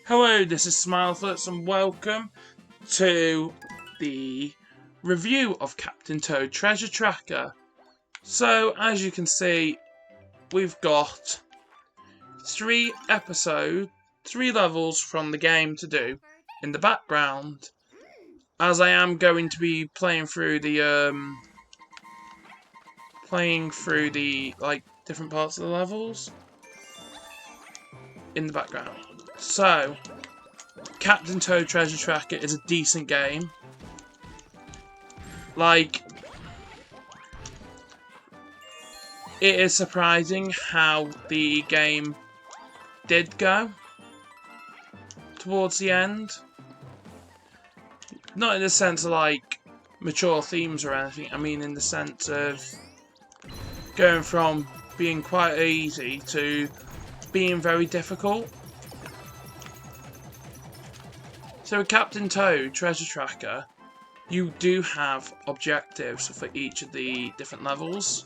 Hello, this is Smileflits and welcome to the review of Captain Toad Treasure Tracker. So, as you can see, we've got 3 levels from the game to do in the background. As I am going to be playing through the different parts of the levels in the background. So, Captain Toad Treasure Tracker is a decent game. It is surprising how the game did go towards the end. Not in the sense of mature themes or anything, I mean in the sense of going from being quite easy to being very difficult. So with Captain Toad Treasure Tracker, you do have objectives for each of the different levels.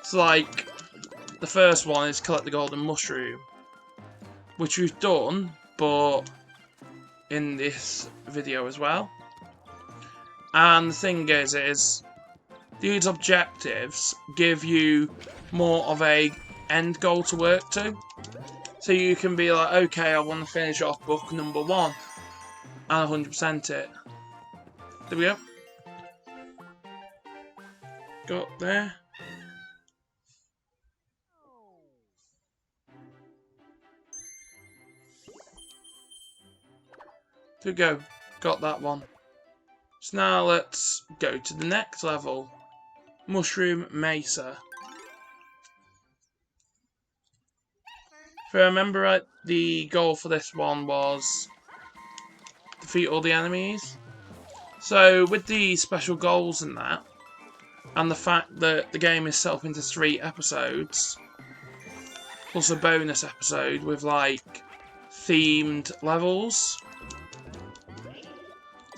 So the first one is collect the golden mushroom, which we've done, but in this video as well. And the thing is these objectives give you more of a end goal to work to. So you can be like, okay, I want to finish off book number 1 and 100% it. There we go. Got there. There we go. Got that one. So now let's go to the next level. Mushroom Mesa. If I remember right, the goal for this one was defeat all the enemies. So with the special goals and that, and the fact that the game is set up into 3 episodes, plus a bonus episode with themed levels.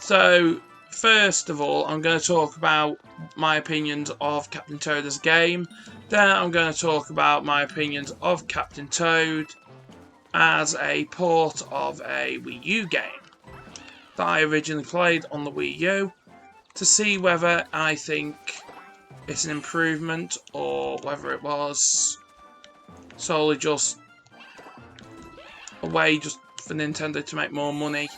So first of all, I'm going to talk about my opinions of Captain Toad as a game. Then I'm going to talk about my opinions of Captain Toad as a port of a Wii U game that I originally played on the Wii U, to see whether I think it's an improvement or whether it was solely just a way just for Nintendo to make more money.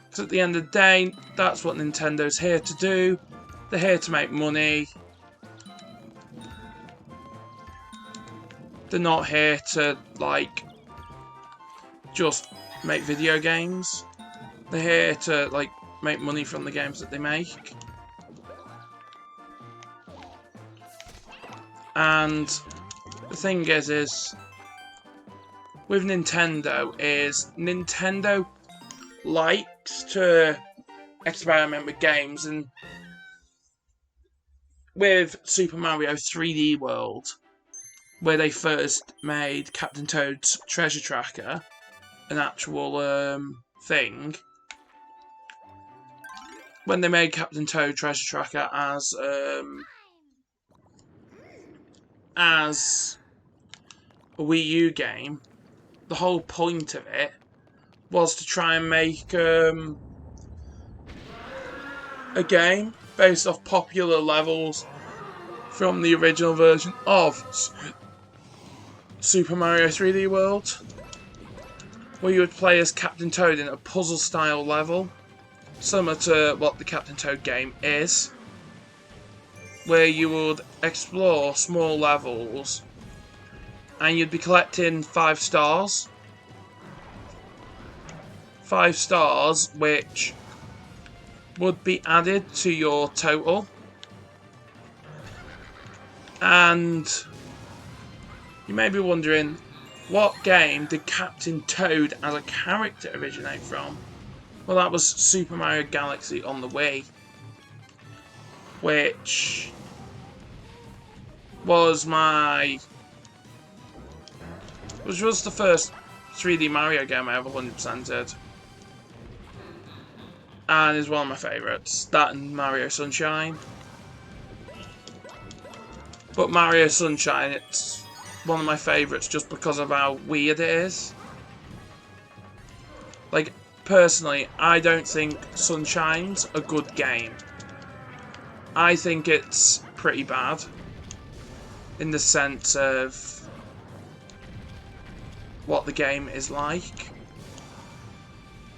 Because at the end of the day, that's what Nintendo's here to do. They're here to make money. They're not here to just make video games. They're here to make money from the games that they make. And the thing is with Nintendo likes to experiment with games, and with Super Mario 3D World, where they first made Captain Toad's Treasure Tracker an actual thing. When they made Captain Toad Treasure Tracker as a Wii U game, the whole point of it was to try and make a game based off popular levels from the original version of Super Mario 3D World, where you would play as Captain Toad in a puzzle style level, similar to what the Captain Toad game is, where you would explore small levels and you'd be collecting 5 stars. 5 stars which would be added to your total. And you may be wondering, what game did Captain Toad as a character originate from? Well, that was Super Mario Galaxy on the Wii, which was the first 3D Mario game I ever 100%ed. And is one of my favourites. That and Mario Sunshine. But Mario Sunshine, it's one of my favourites just because of how weird it is. Like, personally, I don't think Sunshine's a good game. I think it's pretty bad in the sense of what the game is like,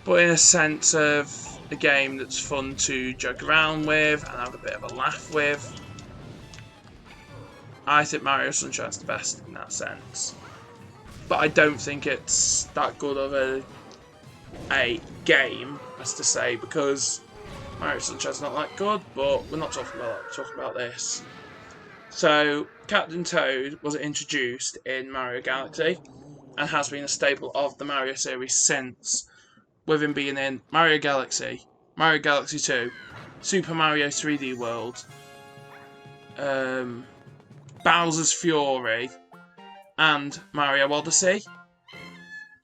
but in a sense of a game that's fun to joke around with and have a bit of a laugh with, I think Mario Sunshine's the best in that sense. But I don't think it's that good of a game, as to say, because Mario Sunshine's not that good, but we're not talking about that, we're talking about this. So, Captain Toad was introduced in Mario Galaxy and has been a staple of the Mario series since, with him being in Mario Galaxy, Mario Galaxy 2, Super Mario 3D World, Bowser's Fury, and Mario Odyssey.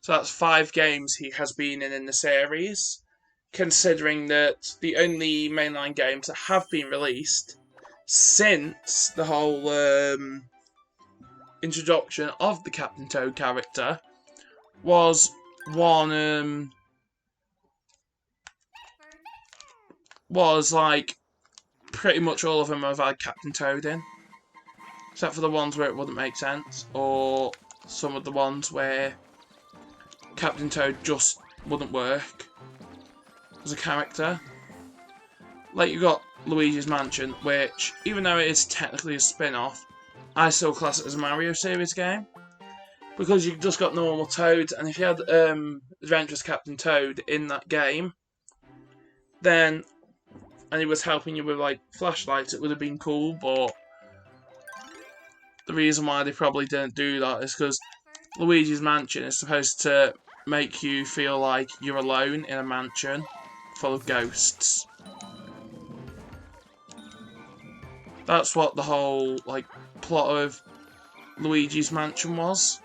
So that's 5 games he has been in the series, considering that the only mainline games that have been released since the whole introduction of the Captain Toad character was one was like pretty much all of them have had Captain Toad in, except for the ones where it wouldn't make sense, or some of the ones where Captain Toad just wouldn't work as a character. Like, you got Luigi's Mansion, which, even though it is technically a spin-off, I still class it as a Mario series game, because you just got normal Toad, and if you had Adventurous Captain Toad in that game, then, and he was helping you with like flashlights, it would have been cool. But the reason why they probably didn't do that is because Luigi's Mansion is supposed to make you feel like you're alone in a mansion full of ghosts. That's what the whole like plot of Luigi's Mansion was.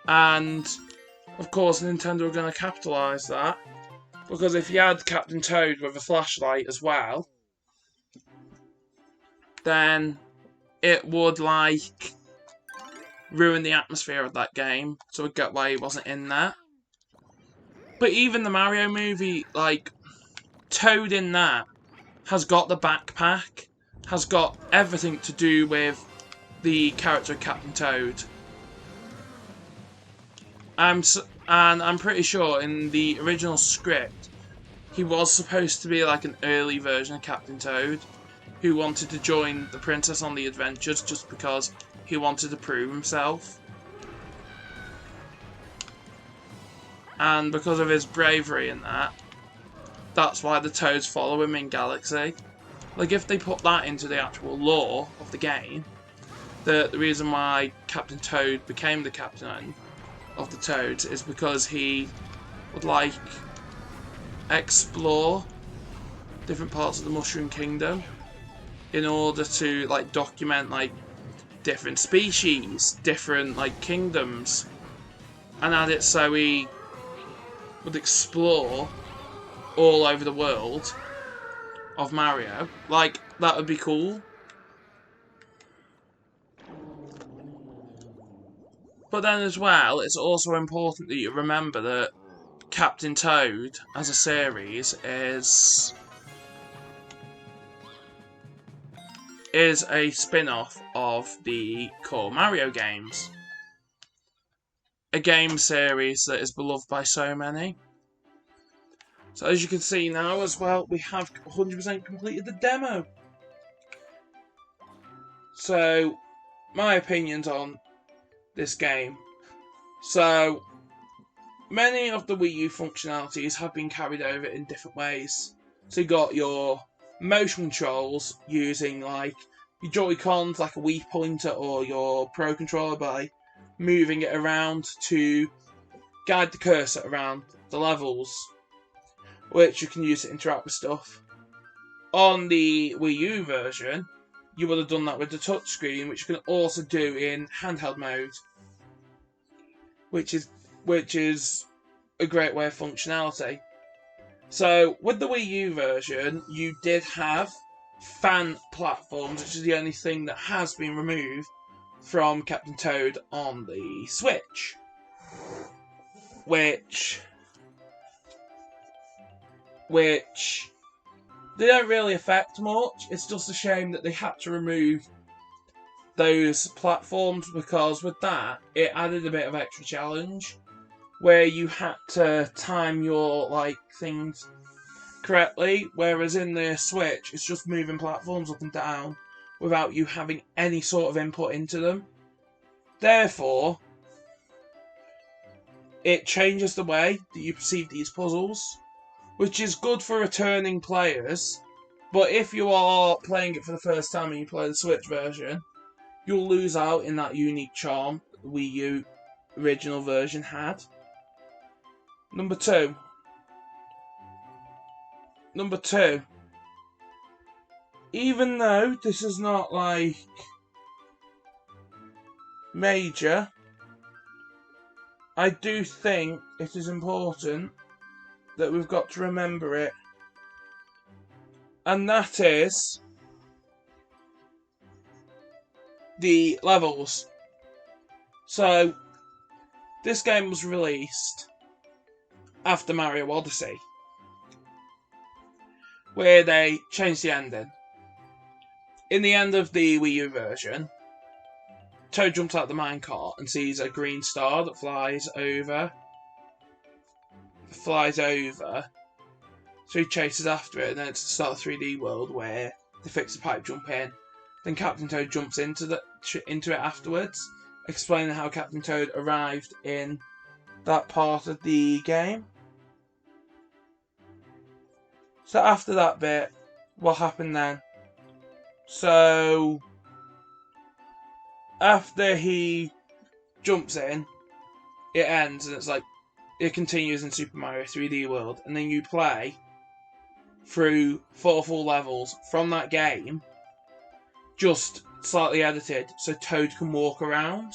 And of course Nintendo are going to capitalise that, because if you had Captain Toad with a flashlight as well, then it would like ruin the atmosphere of that game, so I get why he wasn't in there. But even the Mario movie, like, Toad in that has got the backpack, has got everything to do with the character of Captain Toad. And I'm pretty sure in the original script, he was supposed to be like an early version of Captain Toad, who wanted to join the princess on the adventures just because he wanted to prove himself. And because of his bravery in that, that's why the Toads follow him in Galaxy. Like, if they put that into the actual lore of the game, the reason why Captain Toad became the captain of the Toads is because he would, like, explore different parts of the Mushroom Kingdom in order to, like, document, like, different species, different, like, kingdoms, and had it so he would explore all over the world of Mario. Like, that would be cool. But then as well, it's also important that you remember that Captain Toad as a series is a spin-off of the core Mario games. A game series that is beloved by so many. So as you can see now as well, we have 100% completed the demo. So, my opinions on this game. So, many of the Wii U functionalities have been carried over in different ways. So you got your motion controls using like your Joy-Cons, like a Wii pointer, or your Pro Controller by moving it around to guide the cursor around the levels, which you can use to interact with stuff. On the Wii U version, you would have done that with the touchscreen, which you can also do in handheld mode, which is a great way of functionality. So, with the Wii U version, you did have fan platforms, which is the only thing that has been removed from Captain Toad on the Switch, which they don't really affect much. It's just a shame that they had to remove those platforms, because with that it added a bit of extra challenge where you had to time your things correctly, whereas in the Switch it's just moving platforms up and down without you having any sort of input into them. Therefore, it changes the way that you perceive these puzzles, which is good for returning players, but if you are playing it for the first time and you play the Switch version, you'll lose out in that unique charm the Wii U original version had. Number two, even though this is not major, I do think it is important that we've got to remember it, and that is the levels. So, this game was released after Mario Odyssey, where they changed the ending. In the end of the Wii U version, Toad jumps out the minecart and sees a green star that flies over. So he chases after it, and then it's the start of 3D World where they fix the pipe jump in. Then Captain Toad jumps into it afterwards, explaining how Captain Toad arrived in that part of the game. So after that bit, what happened then? So after he jumps in, it ends, and it's it continues in Super Mario 3D World, and then you play through 4 full levels from that game, just slightly edited, so Toad can walk around.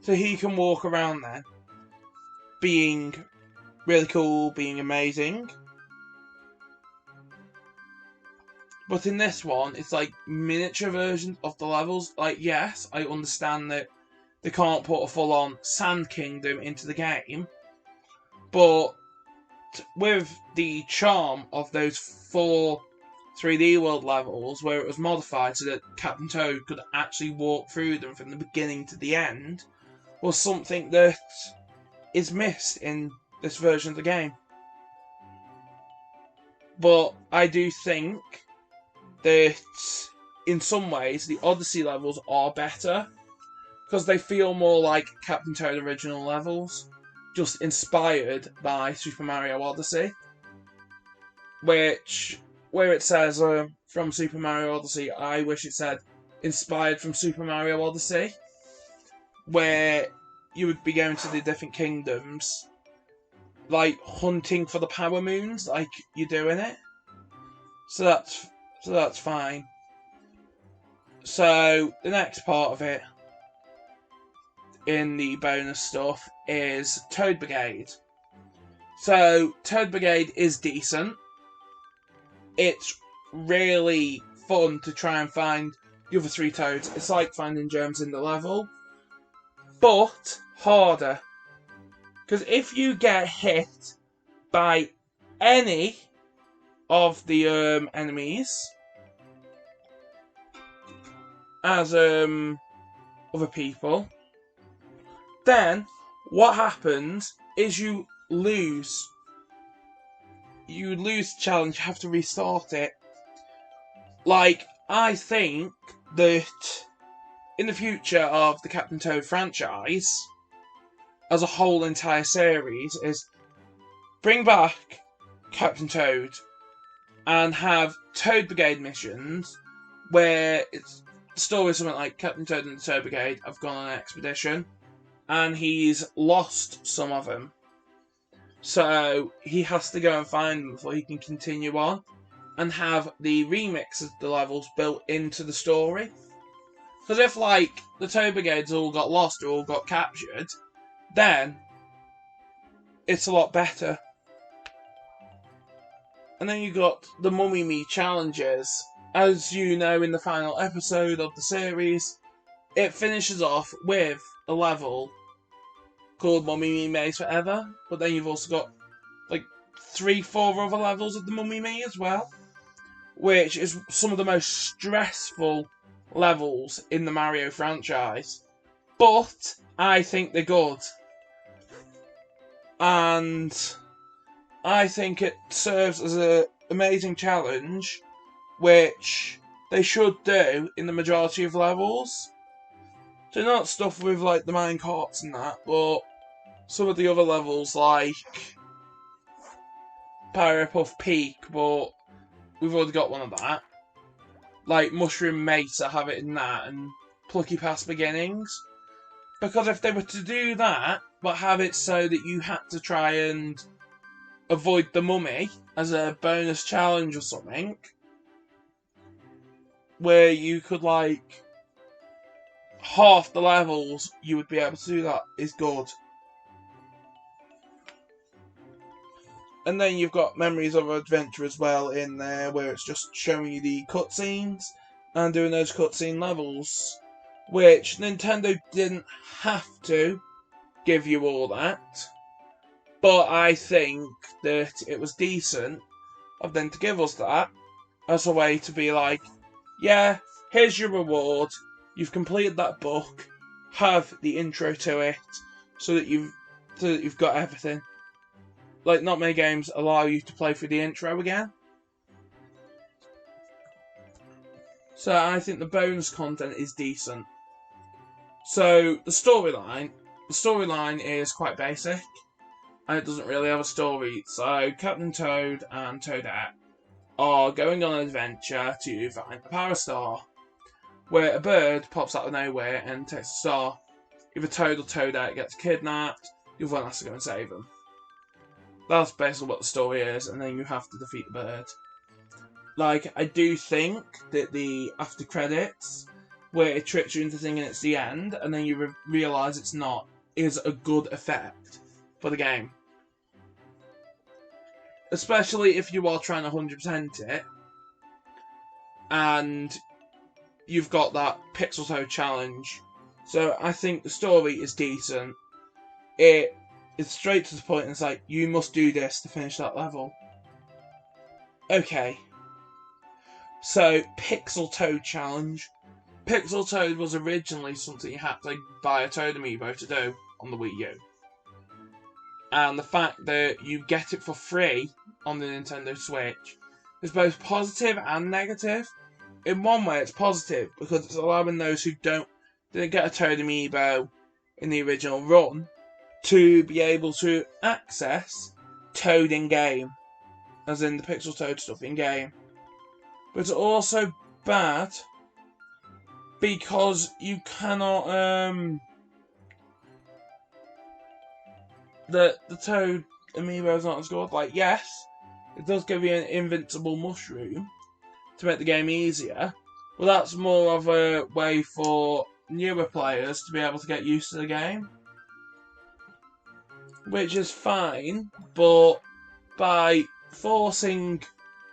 So he can walk around then, being really cool, being amazing. But in this one, it's miniature versions of the levels. Yes, I understand that they can't put a full-on Sand Kingdom into the game, but with the charm of those 4 3D World levels, where it was modified so that Captain Toad could actually walk through them from the beginning to the end, was something that is missed in this version of the game. But I do think that in some ways the Odyssey levels are better, because they feel more like Captain Toad original levels, just inspired by Super Mario Odyssey, where it says from Super Mario Odyssey, I wish it said inspired from Super Mario Odyssey, where you would be going to the different kingdoms, hunting for the power moons, like you do in it. So that's fine. So the next part of it, in the bonus stuff, is Toad Brigade. So Toad Brigade is decent. It's really fun to try and find the other 3 Toads. It's like finding gems in the level, but harder. Because if you get hit by any of the enemies as other people, then what happens is you lose. You lose the challenge, you have to restart it. I think that in the future of the Captain Toad franchise, as a whole entire series, is bring back Captain Toad and have Toad Brigade missions where it's the story is something like Captain Toad and the Toad Brigade have gone on an expedition and he's lost some of them. So he has to go and find them before he can continue on, and have the remix of the levels built into the story. Because if, the Toad Brigades all got lost or all got captured, then it's a lot better. And then you got the Mummy Me challenges, as you know, in the final episode of the series, it finishes off with a level called Mummy Me Maze Forever, but then you've also got like 3-4 other levels of the Mummy Me as well, which is some of the most stressful levels in the Mario franchise. But I think they're good. And I think it serves as an amazing challenge, which they should do in the majority of levels. So not stuff with like the mine carts and that, but some of the other levels like Pyro Puff Peak, but we've already got one of that. Like Mushroom Mesa, have it in that, and Plucky Pass Beginnings. Because if they were to do that, but have it so that you had to try and avoid the mummy as a bonus challenge or something, where you could like half the levels you would be able to do that is good. And then you've got Memories of Adventure as well in there, where it's just showing you the cutscenes and doing those cutscene levels, which Nintendo didn't have to give you all that, but I think that it was decent of them to give us that as a way to be like, yeah, here's your reward, you've completed that book, have the intro to it, so that you've got everything. Like, not many games allow you to play through the intro again. So I think the bonus content is decent. So the storyline is quite basic, and it doesn't really have a story. So Captain Toad and Toadette are going on an adventure to find a power star, where a bird pops out of nowhere and takes the star. Either Toad or Toadette gets kidnapped, the other one has to go and save them. That's basically what the story is, and then you have to defeat the bird. Like, I do think that the after credits, where it tricks you into thinking it's the end, and then you realise it's not, is a good effect for the game. Especially if you are trying to 100% it, and you've got that Pixel Toe challenge. So I think the story is decent. It is straight to the point, and it's like, you must do this to finish that level. Okay. So, Pixel Toad challenge. Pixel Toad was originally something you had to buy a Toad amiibo to do on the Wii U. And the fact that you get it for free on the Nintendo Switch is both positive and negative. In one way, it's positive because it's allowing those who didn't get a Toad amiibo in the original run to be able to access Toad in game, as in the Pixel Toad stuff in game. But it's also bad because you cannot the Toad amiibo is not as good. Like, yes, it does give you an invincible mushroom to make the game easier, but that's more of a way for newer players to be able to get used to the game, which is fine, but by forcing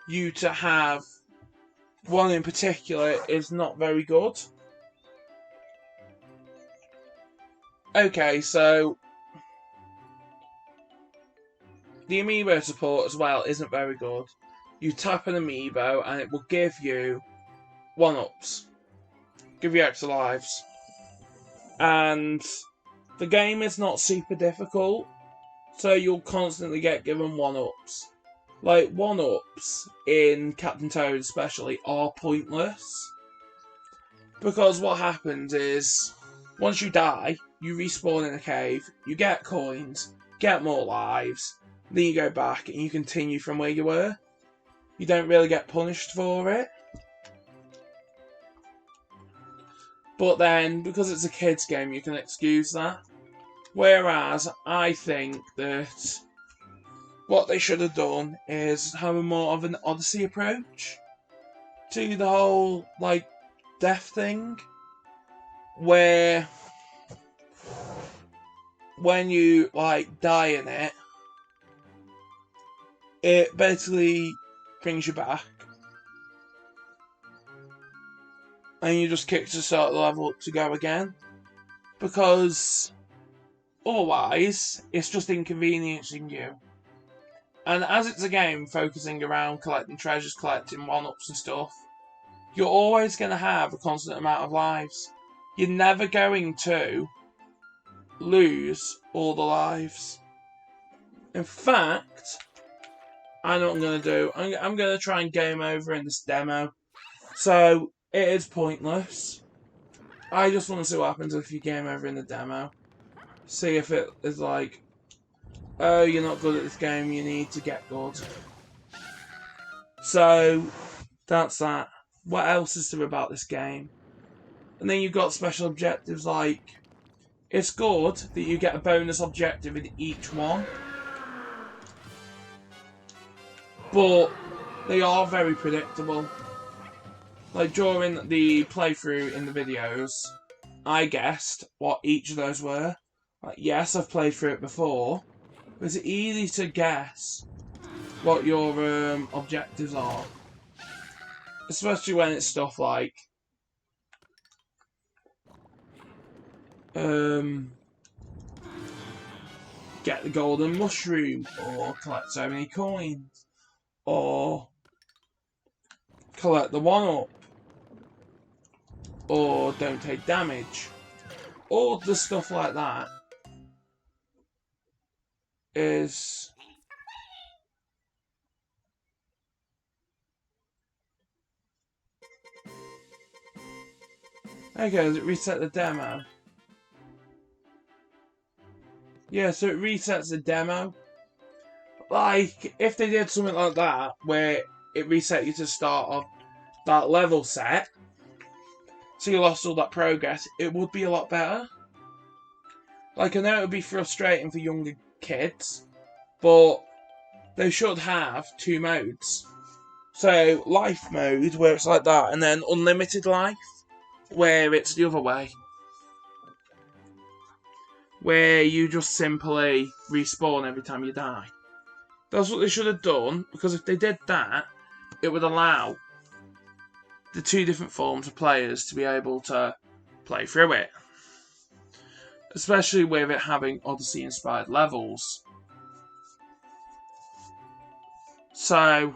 you to have one in particular is not very good. Okay, so the amiibo support as well isn't very good. You tap an amiibo and it will give you 1-ups, give you extra lives. And the game is not super difficult, so you'll constantly get given 1-ups. Like, 1-ups in Captain Toad especially are pointless. Because what happens is, once you die, you respawn in a cave, you get coins, get more lives, then you go back and you continue from where you were. You don't really get punished for it. But then, because it's a kids game, you can excuse that. Whereas, I think that what they should have done is have a more of an Odyssey approach to the whole, like, death thing. Where when you, like, die in it, it basically brings you back. and you just kick to start the level up to go again. Because otherwise, it's just inconveniencing you. And as it's a game focusing around collecting treasures, collecting one-ups and stuff, you're always going to have a constant amount of lives. You're never going to lose all the lives. In fact, I know what I'm going to do. I'm going to try and game over in this demo. So, it is pointless. I just want to see what happens if you game over in the demo. See if it is like, oh, you're not good at this game, you need to get good. So, that's that. What else is there about this game? And then you've got special objectives like, it's good that you get a bonus objective in each one. But they are very predictable. Like during the playthrough in the videos, I guessed what each of those were. Like, yes, I've played through it before, but it's easy to guess what your objectives are. Especially when it's stuff like get the golden mushroom, or collect so many coins, or collect the one-up, or don't take damage. All the stuff like that is okay. Does it reset the demo? Yeah, so it resets the demo. Like, if they did something like that, where it reset you to the start of that level set, so you lost all that progress, it would be a lot better. Like, I know it would be frustrating for younger kids, but they should have two modes. So, life mode, where it's like that, and then unlimited life, where it's the other way. Where you just simply respawn every time you die. That's what they should have done, because if they did that, it would allow the two different forms of players to be able to play through it. Especially with it having Odyssey-inspired levels. So,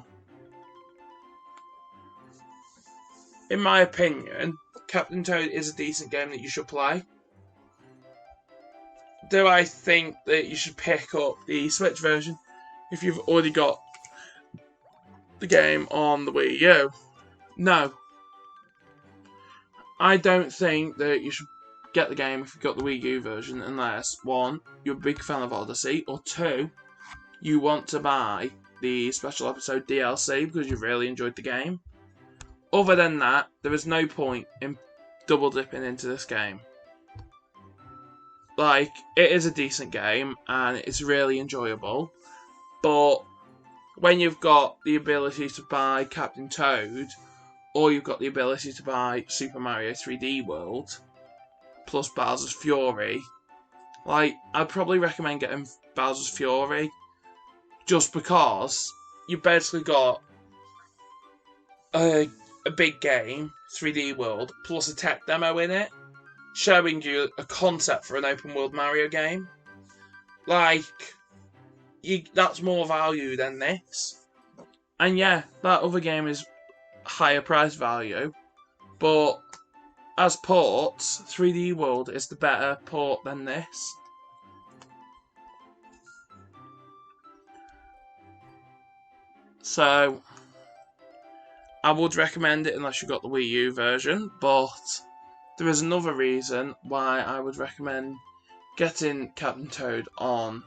in my opinion, Captain Toad is a decent game that you should play. Do I think that you should pick up the Switch version if you've already got the game on the Wii U? No. I don't think that you should get the game if you've got the Wii U version unless, one, you're a big fan of Odyssey, or two, you want to buy the special episode DLC because you've really enjoyed the game. Other than that, there is no point in double dipping into this game. Like, it is a decent game and it's really enjoyable, but when you've got the ability to buy Captain Toad, or you've got the ability to buy Super Mario 3D World, plus Bowser's Fury, like, I'd probably recommend getting Bowser's Fury, just because you've basically got a big game, 3D World, plus a tech demo in it, showing you a concept for an open world Mario game. Like, that's more value than this. And yeah, that other game is higher price value, but as ports, 3D World is the better port than this. So, I would recommend it unless you got the Wii U version, but there is another reason why I would recommend getting Captain Toad on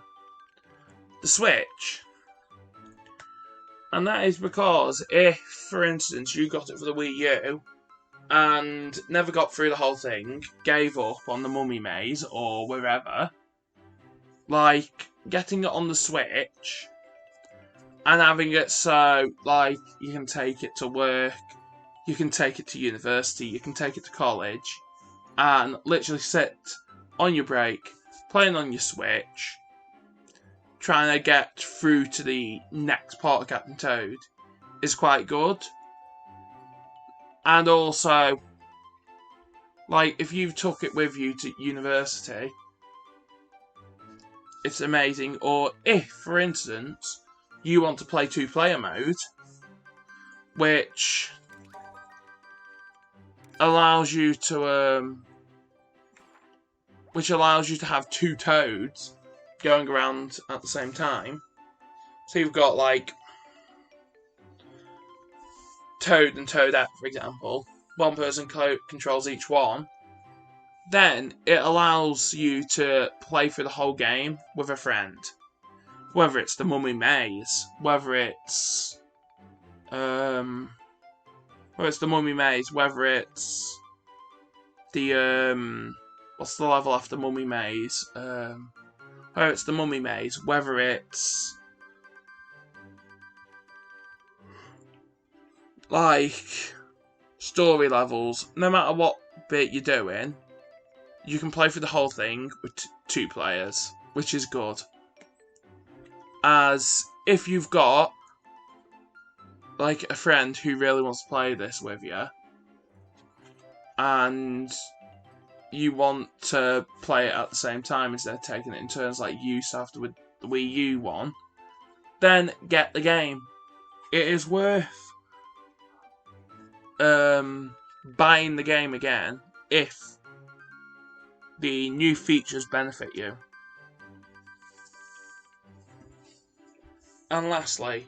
the Switch. And that is because if, for instance, you got it for the Wii U and never got through the whole thing, gave up on the Mummy Maze or wherever, like, getting it on the Switch and having it so, like, you can take it to work, you can take it to university, you can take it to college, and literally sit on your break, playing on your Switch, trying to get through to the next part of Captain Toad is quite good. And also, Like, if you took it with you to university, it's amazing. Or if, for instance, you want to play 2-player mode, which allows you to have 2 Toads going around at the same time. So you've got like Toad and Toadette, for example. One person controls each one. Then it allows you to play through the whole game with a friend. Whether it's the Mummy Maze, whether it's the Mummy Maze, whether it's the what's the level after Mummy Maze? Whether it's the Mummy Maze, whether it's like story levels, no matter what bit you're doing, you can play through the whole thing with 2 players, which is good. As if you've got like a friend who really wants to play this with you, and you want to play it at the same time instead of taking it in turns like you used to have to with the Wii U one, then get the game. It is worth buying the game again if the new features benefit you. And lastly,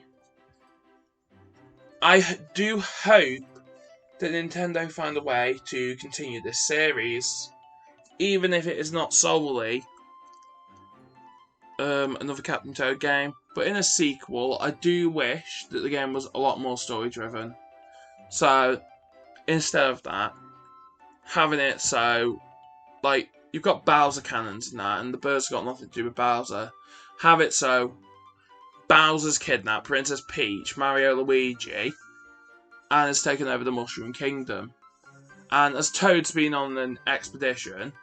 I do hope that Nintendo find a way to continue this series, even if it is not solely another Captain Toad game. But in a sequel, I do wish that the game was a lot more story driven. So instead of that, having it so, like, you've got Bowser cannons and that, and the birds got nothing to do with Bowser. Have it so Bowser's kidnapped Princess Peach, Mario, Luigi, and has taken over the Mushroom Kingdom. And as Toad's been on an expedition,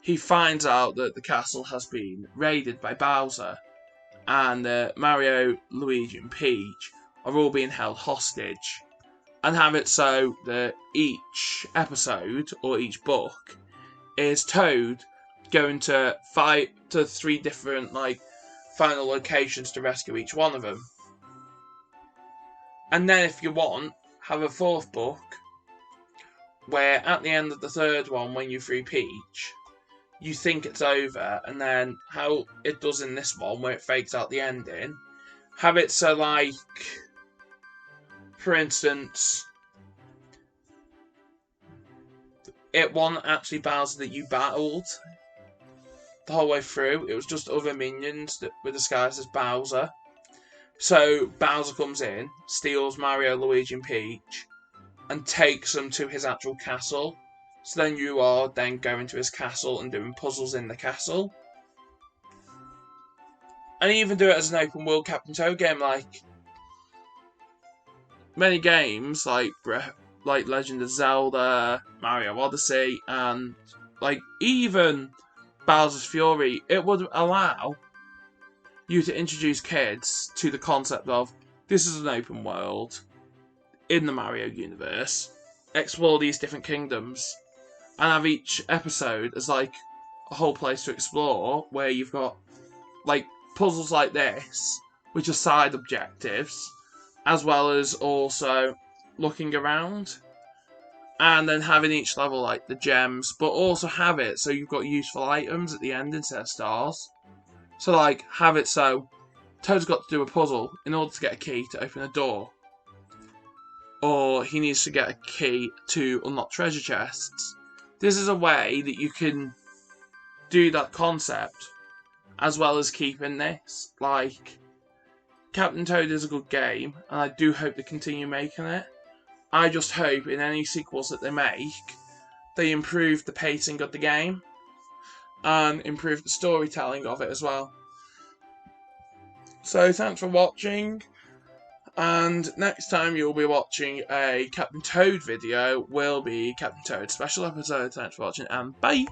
he finds out that the castle has been raided by Bowser, and Mario, Luigi, and Peach are all being held hostage. And have it so that each episode, or each book, is Toad going to fight to 3 different, like, final locations to rescue each one of them. And then if you want, have a 4th book, where at the end of the 3rd one, when you free Peach, you think it's over, and then how it does in this one, where it fakes out the ending, have it so, like, for instance, it wasn't actually Bowser that you battled the whole way through. It was just other minions that were disguised as Bowser. So Bowser comes in, steals Mario, Luigi, and Peach, and takes them to his actual castle. So then you are then going to his castle and doing puzzles in the castle. And even do it as an open world Captain Toad game, like many games like Legend of Zelda, Mario Odyssey, and like even Bowser's Fury. It would allow you to introduce kids to the concept of this is an open world in the Mario universe, explore these different kingdoms, and have each episode as like a whole place to explore where you've got like puzzles like this, which are side objectives, as well as also looking around, and then having each level like the gems, but also have it so you've got useful items at the end instead of stars. So like have it so Toad's got to do a puzzle in order to get a key to open a door, or he needs to get a key to unlock treasure chests. This is a way that you can do that concept as well as keeping this. Like, Captain Toad is a good game, and I do hope they continue making it. I just hope in any sequels that they make, they improve the pacing of the game and improve the storytelling of it as well. So thanks for watching, and next time you'll be watching a Captain Toad video will be Captain Toad special episode. Thanks for watching, and bye!